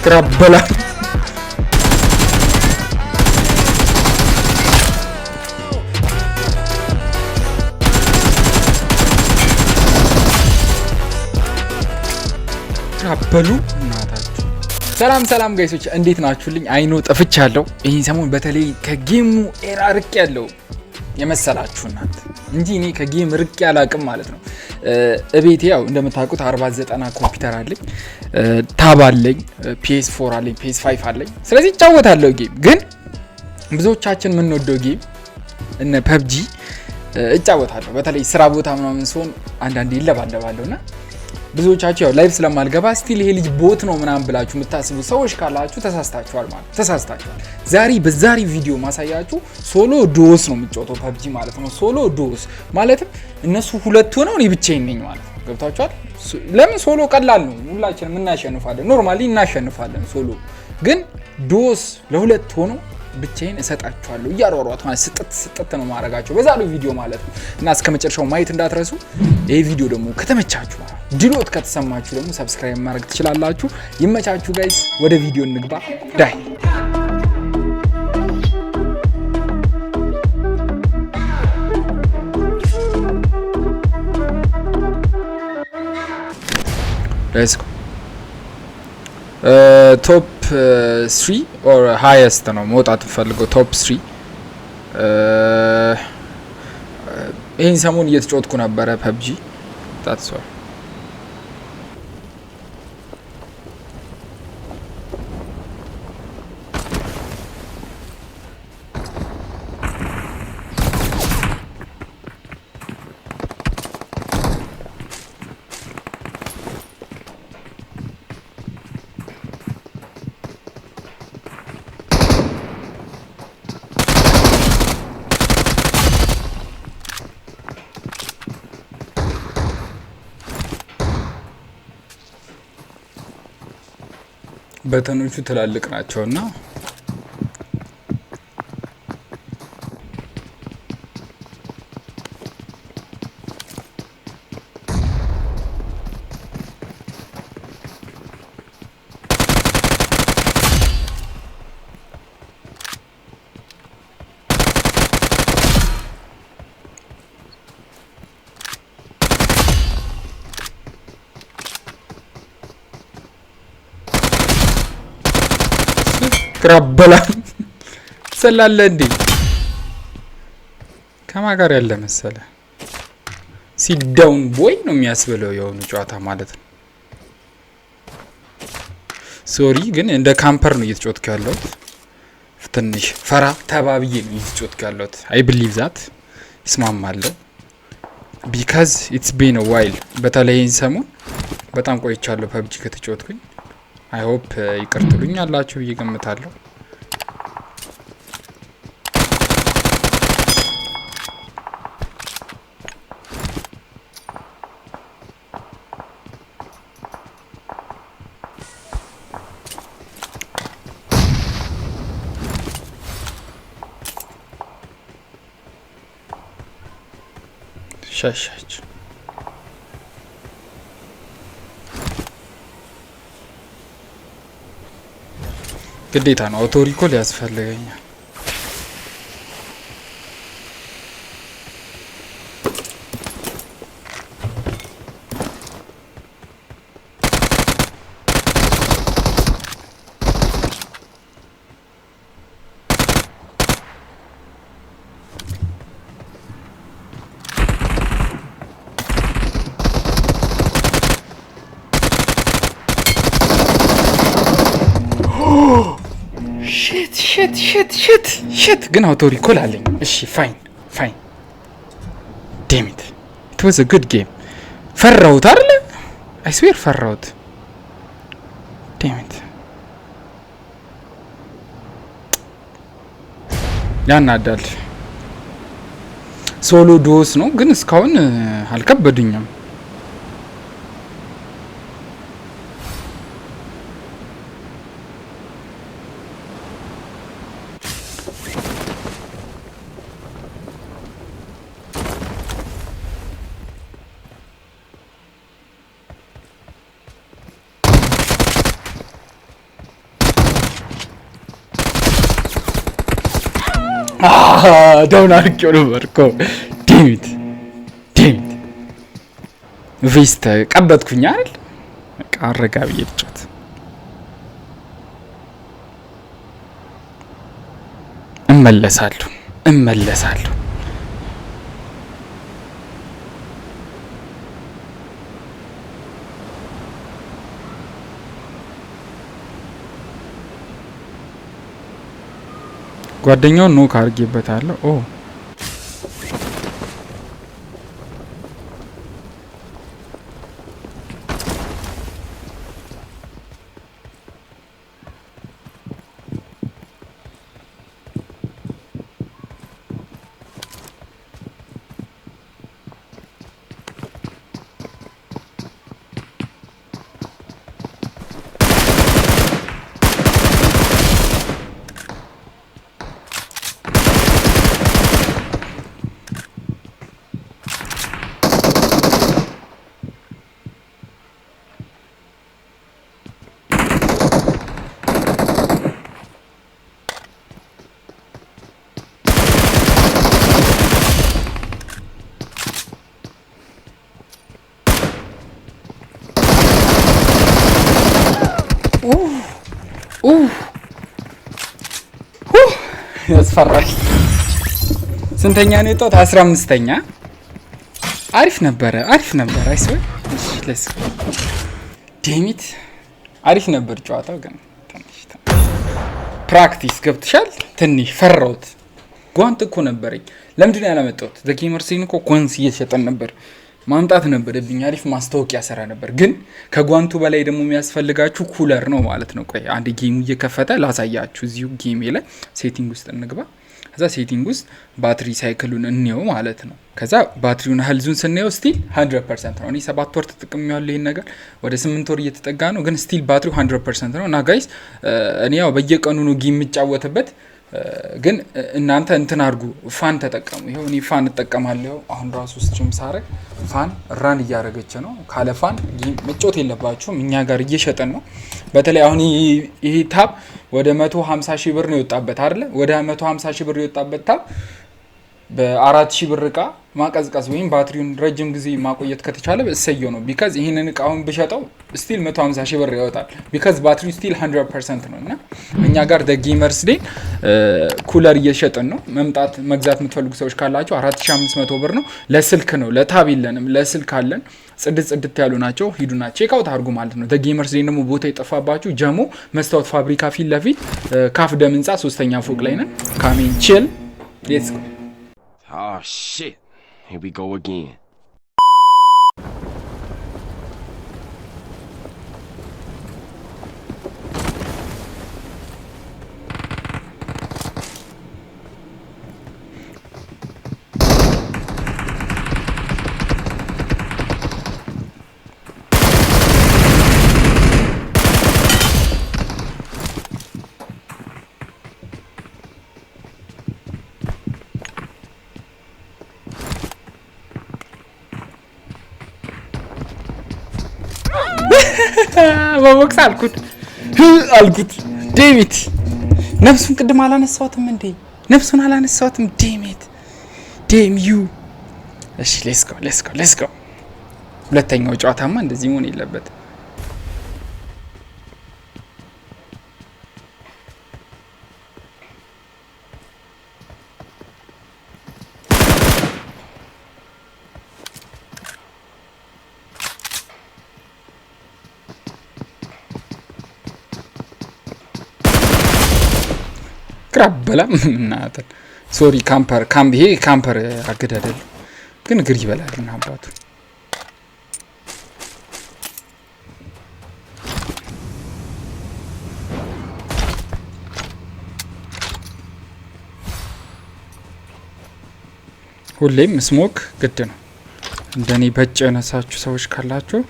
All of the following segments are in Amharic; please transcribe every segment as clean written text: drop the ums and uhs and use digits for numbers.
ክራበላ ክራበሉ እናታችሁ። ሰላም ጋይሶች እንዴት ናችሁልኝ? አይኖ ጠፍቻለሁ። ይሄን ሰሞን በተለይ ከጌሙ ኤራ ርቅ ያለው የመሰላችሁ እናንተ እንጂ እኔ ከጌም ርቅ ያላቅም ማለት ነው። እቤቴ ያው እንደምታውቁት 4090 ኮምፒውተር አለኝ፣ ታብ አለኝ፣ PS4 አለኝ፣ PS5 አለኝ። ስለዚህ እጫወታለሁ ጌም። ግን ብዙዎቻችን የምንወደው ጌም እነ PUBG እጫወታለሁ። በተለይ ስራ ቦታ ምናምን ሲሆን አንዳንዴ ይለባለባለሁና ብዙዎቻችሁ ያው ላይቭ ስለማልገባ ስቲል ይሄ ልጅ ቦት ነው ምናምን ብላችሁ የምታስቡ ሰዎች ካላችሁ ተሳስታችኋል ማለት ተሳስታችኋል። በዛሬ ቪዲዮ ማሳያችሁ ሶሎ ዱኦስ ነው የምጫወተው PUBG ማለት ነው። ሶሎ ዱኦስ ማለትም እነሱ ሁለት ሆነው እኔ ብቻዬን ነኝ ማለት ነው። ገብታችኋል? ለምን ሶሎ ቀላል ነው፣ ሁላችንም እናሸንፋለን፣ ኖርማሊ እናሸንፋለን። ሶሎ ግን ዱኦስ ለሁለት ሆነው ብቻዬን እሰጣችኋለሁ እያሯሯጥ ማለት ስጥት ነው ማረጋቸው በዛሬው ቪዲዮ ማለት ነው። እና እስከመጨረሻው ማየት እንዳትረሱ። ይሄ ቪዲዮ ደግሞ ከተመቻችሁ ድሎት ከተሰማችሁ ደግሞ ሰብስክራይብ ማድረግ ትችላላችሁ። ይመቻችሁ ጋይስ። ወደ ቪዲዮ እንግባ። ዳይ ሌትስ ጎ። ቶፕ 3 ኦር ሃይስት ነው መውጣት ፈልገው ቶፕ 3። ይሄን ሰሞን እየተጫወትኩ ነበረ PUBG ታትሷ። በተኖቹ ትላልቅ ናቸውና ክራበላ ሰላለ እንዴ ከማን ጋር ያለ መሰለ ሲት ዳውን ቦይ ነው የሚያስብለው የሆነ ጨዋታ ማለት ነው። ሶሪ ግን እንደ ካምፐር ነው እየተጫወትኩ ያለሁት። ትንሽ ፈራ ተባብዬ ነው እየተጫወትኩ ያለሁት። አይ ቢሊቭ ዛት እስማማለሁ ቢካዝ ኢትስ ቢን አ ዋይል። በተለይ ሰሞን በጣም ቆይቻለሁ PUBG ከተጫወትኩኝ። አይ ሆፕ ይቅርቱልኝ አላችሁ ብዬ ገምታለሁ። ሻሻች ግዴታ ነው። አውቶ ሪኮል ያስፈልገኛል። ሽት ግን አውቶ ሪኮል አለኝ። እሺ ፋይን ዴም ኢት ዋዝ አ ጉድ ጌም። ፈራሁት አይደል? አይ ስዌር ፈራሁት። ዴም ኢት ያናዳል። ሶሎ ዱኦስ ነው ግን እስካሁን አልከበዱኝም። ዳውን አድርጌው ነበር እኮ ዴሚት ቬስት ቀበጥኩኝ አይደል? በቃ አረጋ ብዬ ልጫወት። እመለሳለሁ ጓደኛውን ኖክ አድርጌበታለሁ። ኦ ያስፈራል። ስንተኛ ነው የወጣሁት? 15ኛ። አሪፍ ነበር አይስወ ለስ ዴሚት አሪፍ ነበር ጨዋታው፣ ግን ትንሽ ፕራክቲስ ገብትሻል። ትንሽ ፈራሁት። ጓንት እኮ ነበረኝ። ለምንድን ነው ያላመጣሁት? ዘጌመር ሲን እኮ ጓንት እየሸጠን ነበር፣ ማምጣት ነበረብኝ። አሪፍ ማስታወቂያ ሰራ ነበር። ግን ከጓንቱ በላይ ደግሞ የሚያስፈልጋችሁ ኩለር ነው ማለት ነው። ቆይ አንድ ጌሙ እየከፈተ ላሳያችሁ። እዚሁ ጌሜ ላይ ሴቲንግ ውስጥ እንግባ። ከዛ ሴቲንግ ውስጥ ባትሪ ሳይክሉን እንየው ማለት ነው። ከዛ ባትሪውን ሄልዙን ስናየው ስቲል 100% ነው። እኔ 7 ወር ተጠቅሜዋለሁ ይሄን ነገር፣ ወደ 8 ወር እየተጠጋ ነው። ግን ስቲል ባትሪው 100% ነው። እና ጋይስ እኔ ያው በየቀኑ ነው ጌም የምጫወትበት፣ ግን እናንተ እንትን አድርጉ፣ ፋን ተጠቀሙ። ይሄው እኔ ፋን እጠቀማለሁ። አሁን ራሱ ስትሪም ሳረግ ፋን ራን እያደረገች ነው። ካለ ፋን መጫወት የለባችሁም። እኛ ጋር እየሸጠን ነው። በተለይ አሁን ይሄ ታብ ወደ 150 ሺህ ብር ነው የወጣበት አይደለ? ወደ 150 ሺህ ብር የወጣበት ታብ በ4000 ብር እቃ ማቀዝቀዝ ወይም ባትሪውን ረጅም ጊዜ ማቆየት ከተቻለ እሰየው ነው። ቢካዝ ይሄንን እቃ አሁን ብሸጠው ስቲል 150 ሺህ ብር ያወጣል። ቢካዝ ባትሪው ስቲል 100% ነው። እና እኛ ጋር ጌመርስ ዴይ ኩለር እየሸጥን ነው። መግዛት የምትፈልጉ ሰዎች ካላችሁ 4500 ብር ነው። ለስልክ ነው፣ ለታብ የለንም፣ ለስልክ አለን። ጽድት ያሉ ናቸው። ሂዱና ቼክ አውት አድርጉ ማለት ነው። ጌመርስ ዴይ ደግሞ ቦታ የጠፋባችሁ ጀሞ መስታወት ፋብሪካ ፊት ለፊት ካፍ ደም ህንጻ 3ኛ ፎቅ ላይ ነን። ካሜን ቺል ሌትስ ጎ። Oh shit, here we go again. በቦክስ አልኩት ዴሚት ነፍሱን ቅድም አላነሳሁትም እንዴ? ነፍሱን አላነሳሁትም። ዴም ዩ። እሺ ሌትስ ጎ። ሁለተኛው ጨዋታማ እንደዚህ መሆን የለበት። ክራበላም እናንተ ሶሪ ይሄ ካምፐር አገዳደል ግን እግር ይበላል እና አባቱ ሁሌም ስሞክ ግድ ነው። እንደኔ በጭ ያነሳችሁ ሰዎች ካላችሁ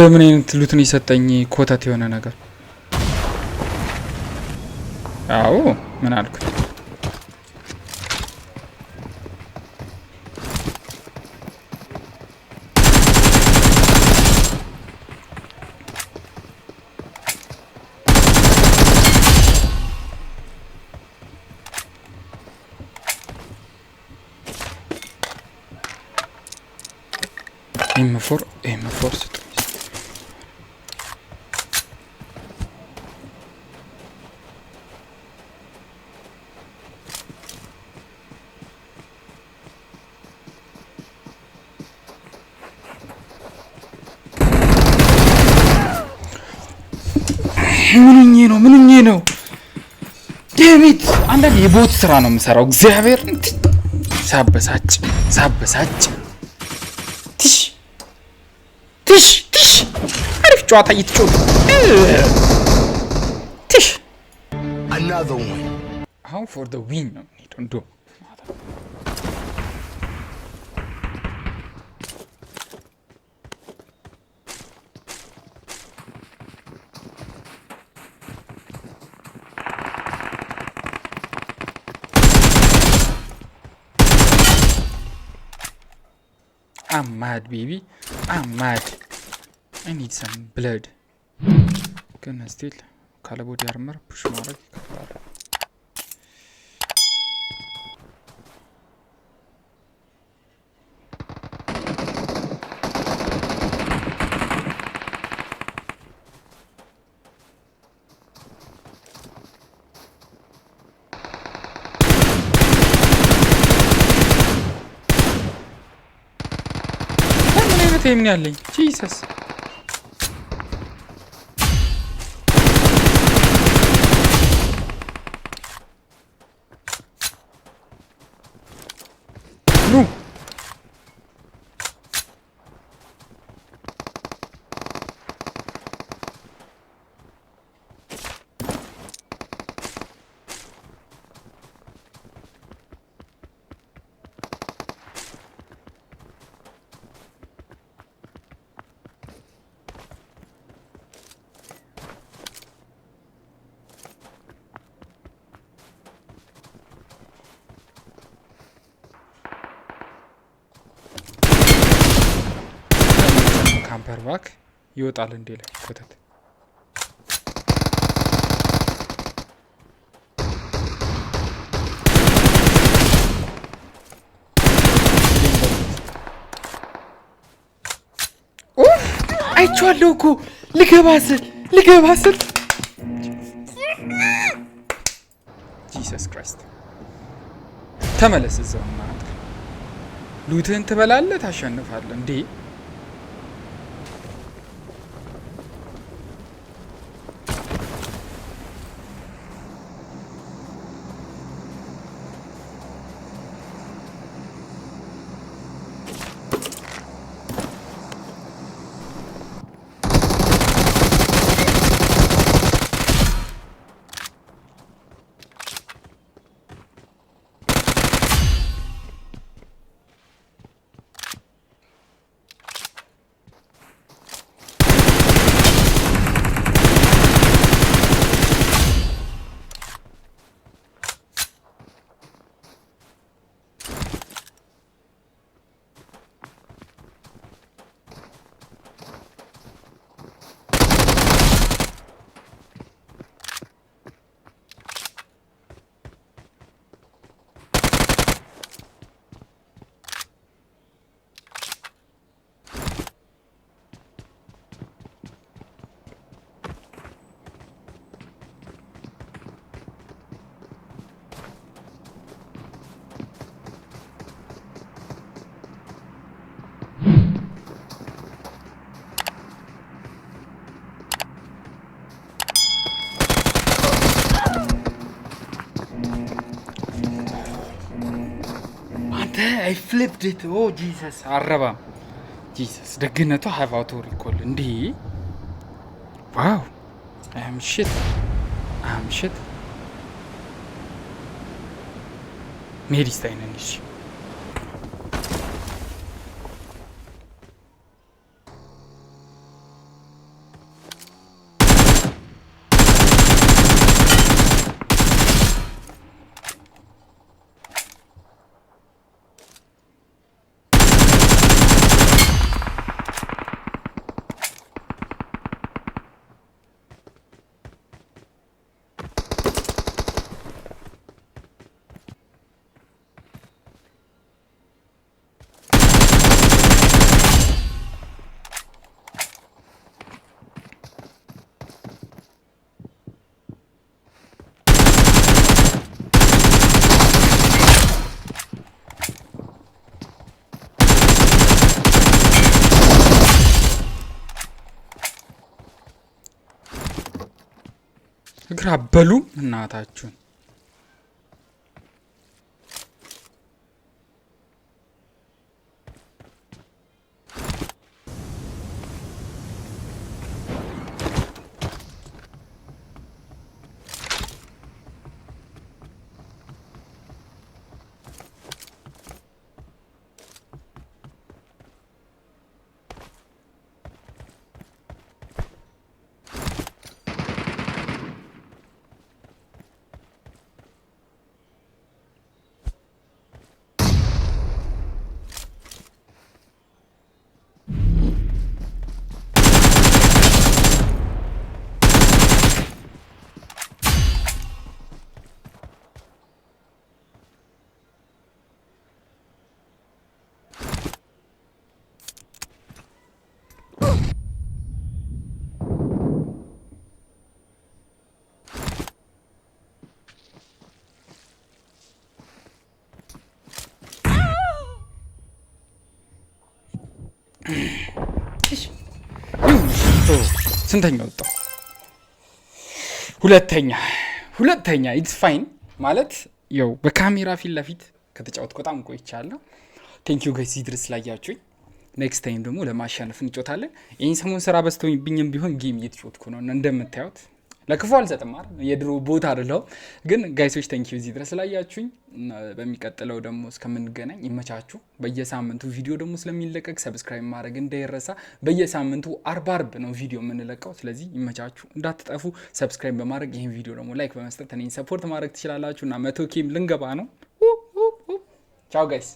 ምን አይነት ሉት ነው የሰጠኝ ኮተት የሆነ ነገር። አዎ ምን አልኩት? ኤም4 ስጥ ምንኝ ነው ዴቪድ አንዳንድ የቦት ስራ ነው የምሰራው እግዚአብሔር ሳበሳጭ ትሽ አሪፍ ጨዋታ እየተጫወቱ ትሽ another one አሁን for the win ነው እንዶ I'm mad, baby. I'm mad. I need some blood. Gonna still body armor push ማድረግ ይከብዳል። ምን ያለኝ ጂሰስ ኑ ካምፐር ባክ ይወጣል እንዴ ላይ ኮተት አይቼዋለሁ እኮ ልገባ ስል ጂሰስ ክራይስት ተመለስ እዛው ማለት ሉትህን ትበላለህ ታሸንፋለህ እንዴ I flipped it. Oh Jesus. አረባም Jesus ደግነቱ have auto recall እንዴ wow I am shit ሜዲስታይን እንጂ እግር አበሉም እናታችሁን። ስንተኛ ወጣው? ሁለተኛ ኢትስ ፋይን ማለት ያው በካሜራ ፊት ለፊት ከተጫወትኩ በጣም ቆይቻለሁ። ቴንክ ዩ ጋይስ ድረስ ስላያችሁኝ። ኔክስት ታይም ደግሞ ለማሸነፍ እንጫወታለን። ይሄን ሰሞን ስራ በዝቶብኝም ቢሆን ጌም እየተጫወትኩ ነው እንደምታዩት። ለክፉ አልሰጥም አይደል? የድሮ ቦታ አይደለም። ግን ጋይሶች ቴንክ ዩ ድረስ ስላያችሁኝ። በሚቀጥለው ደግሞ እስከምንገናኝ ይመቻችሁ። በየሳምንቱ ቪዲዮ ደግሞ ስለሚለቀቅ ሰብስክራይብ ማድረግ እንዳይረሳ። በየሳምንቱ አርብ ነው ቪዲዮ የምንለቀው። ስለዚህ ይመቻችሁ፣ እንዳትጠፉ። ሰብስክራይብ በማድረግ ይህን ቪዲዮ ደግሞ ላይክ በመስጠት እኔን ሰፖርት ማድረግ ትችላላችሁ እና 100 ኬም ልንገባ ነው። ቻው ጋይስ።